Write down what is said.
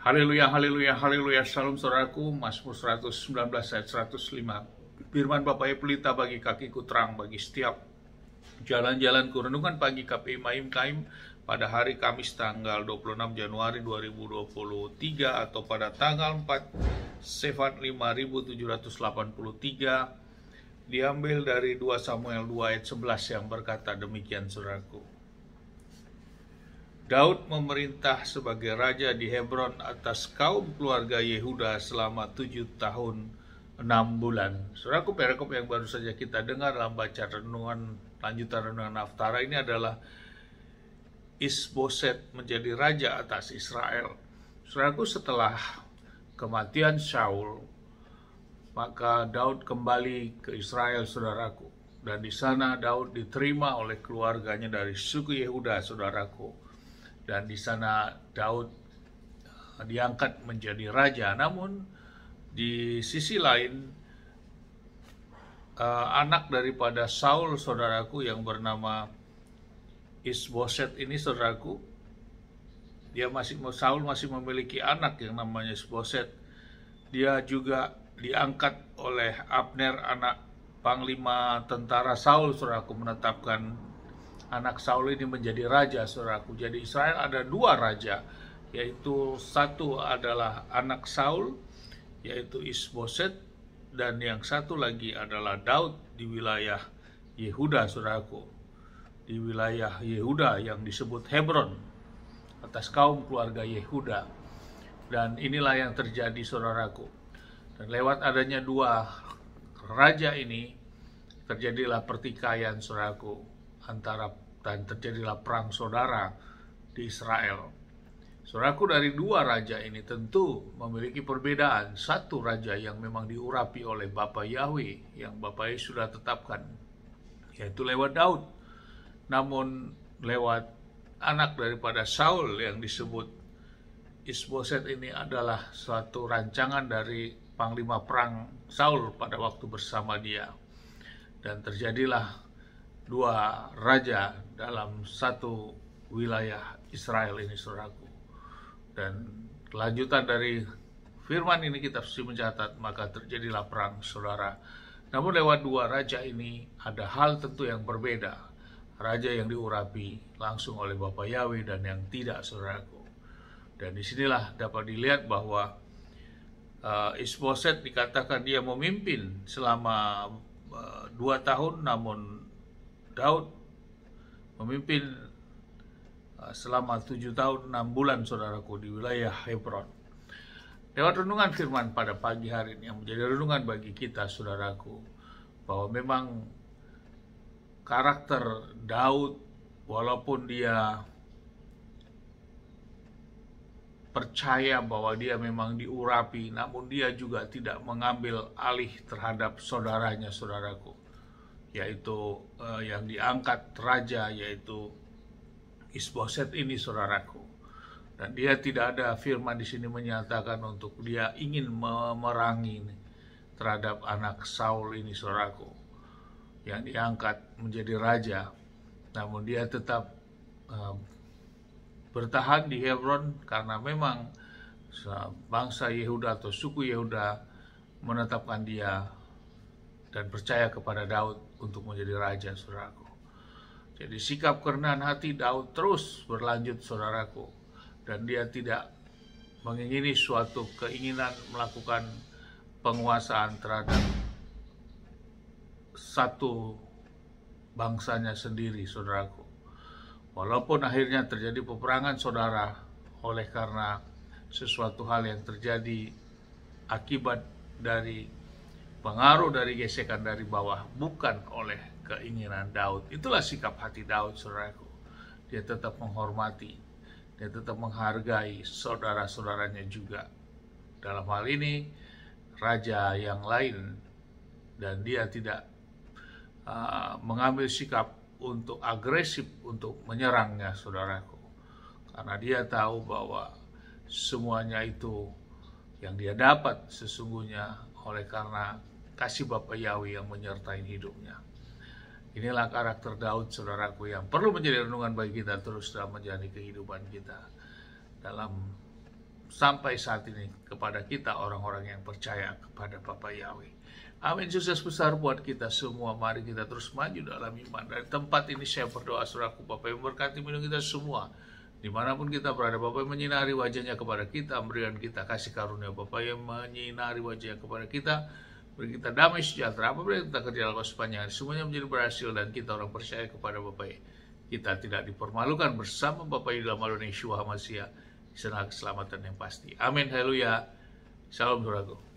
Haleluya, haleluya, haleluya. Shalom saudaraku, Mazmur 119 ayat 105. Firman Bapa pelita bagi kakiku, terang bagi setiap jalan-jalanku. Renungan pagi KPI Maim Kaim pada hari Kamis tanggal 26 Januari 2023 atau pada tanggal 4 Sefat 5783. Diambil dari 2 Samuel 2 ayat 11 yang berkata demikian saudaraku. Daud memerintah sebagai raja di Hebron atas kaum keluarga Yehuda selama 7 tahun 6 bulan. Saudaraku, perikop yang baru saja kita dengar dalam baca renungan, lanjutan renungan Naftara ini adalah Isboset menjadi raja atas Israel. Saudaraku, setelah kematian Saul, maka Daud kembali ke Israel, saudaraku. Dan di sana Daud diterima oleh keluarganya dari suku Yehuda, saudaraku. Dan di sana Daud diangkat menjadi raja. Namun di sisi lain anak daripada Saul, saudaraku, yang bernama Isboset ini, saudaraku, Saul masih memiliki anak yang namanya Isboset. Dia juga diangkat oleh Abner, anak panglima tentara Saul, saudaraku, menetapkan anak Saul ini menjadi raja, saudaraku. Jadi Israel ada 2 raja, yaitu satu adalah anak Saul, yaitu Isboset, dan yang satu lagi adalah Daud di wilayah Yehuda, saudaraku. Di wilayah Yehuda yang disebut Hebron, atas kaum keluarga Yehuda. Dan inilah yang terjadi, saudaraku. Dan lewat adanya 2 raja ini, terjadilah pertikaian, saudaraku, dan terjadilah perang saudara di Israel. Saudaraku, dari 2 raja ini tentu memiliki perbedaan. Satu raja yang memang diurapi oleh Bapa Yahweh, yang Bapa Yahweh sudah tetapkan, yaitu lewat Daud. Namun lewat anak daripada Saul yang disebut Isboset ini adalah suatu rancangan dari panglima perang Saul pada waktu bersama dia. Dan terjadilah 2 raja dalam satu wilayah Israel ini, saudaraku. Dan kelanjutan dari firman ini kita mesti mencatat, maka terjadilah perang saudara. Namun lewat 2 raja ini ada hal tentu yang berbeda. Raja yang diurapi langsung oleh Bapa Yahweh dan yang tidak, saudaraku. Dan disinilah dapat dilihat bahwa Isboset dikatakan dia memimpin selama 2 tahun, namun Daud memimpin selama 7 tahun 6 bulan, saudaraku, di wilayah Hebron. Lewat renungan firman pada pagi hari ini yang menjadi renungan bagi kita, saudaraku, bahwa memang karakter Daud, walaupun dia percaya bahwa dia memang diurapi, namun dia juga tidak mengambil alih terhadap saudaranya, saudaraku, yaitu yang diangkat raja, yaitu Isboset ini, saudaraku. Dan dia tidak ada firman di sini menyatakan untuk dia ingin memerangi terhadap anak Saul ini, saudaraku, yang diangkat menjadi raja. Namun dia tetap bertahan di Hebron karena memang bangsa Yehuda atau suku Yehuda menetapkan dia dan percaya kepada Daud untuk menjadi raja, saudaraku. Jadi sikap kerendahan hati Daud terus berlanjut, saudaraku. Dan dia tidak mengingini suatu keinginan melakukan penguasaan terhadap satu bangsanya sendiri, saudaraku. Walaupun akhirnya terjadi peperangan, saudara, oleh karena sesuatu hal yang terjadi akibat dari pengaruh dari gesekan dari bawah, bukan oleh keinginan Daud. Itulah sikap hati Daud, saudaraku. Dia tetap menghormati, dia tetap menghargai saudara-saudaranya juga. Dalam hal ini, raja yang lain, dan dia tidak mengambil sikap untuk agresif untuk menyerangnya, saudaraku. Karena dia tahu bahwa semuanya itu yang dia dapat sesungguhnya oleh karena kasih Bapa Yahweh yang menyertai hidupnya. Inilah karakter Daud, saudaraku, yang perlu menjadi renungan bagi kita terus dalam menjalani kehidupan kita. Dalam sampai saat ini kepada kita orang-orang yang percaya kepada Bapa Yahweh. Amin. Sukses besar buat kita semua. Mari kita terus maju dalam iman. Dari tempat ini saya berdoa, saudaraku, Bapa yang memberkati minum kita semua. Dimanapun kita berada, Bapa yang menyinari wajahnya kepada kita, memberikan kita kasih karunia. Bapa yang menyinari wajahnya kepada kita, beri kita damai sejahtera. Apabila kita kerja dalam sepanjang hari, semuanya menjadi berhasil dan kita orang percaya kepada Bapa. Kita tidak dipermalukan bersama Bapa dalam nama Yeshua HaMashiach. Di sana keselamatan yang pasti. Amin. Haleluya. Salam saudaraku.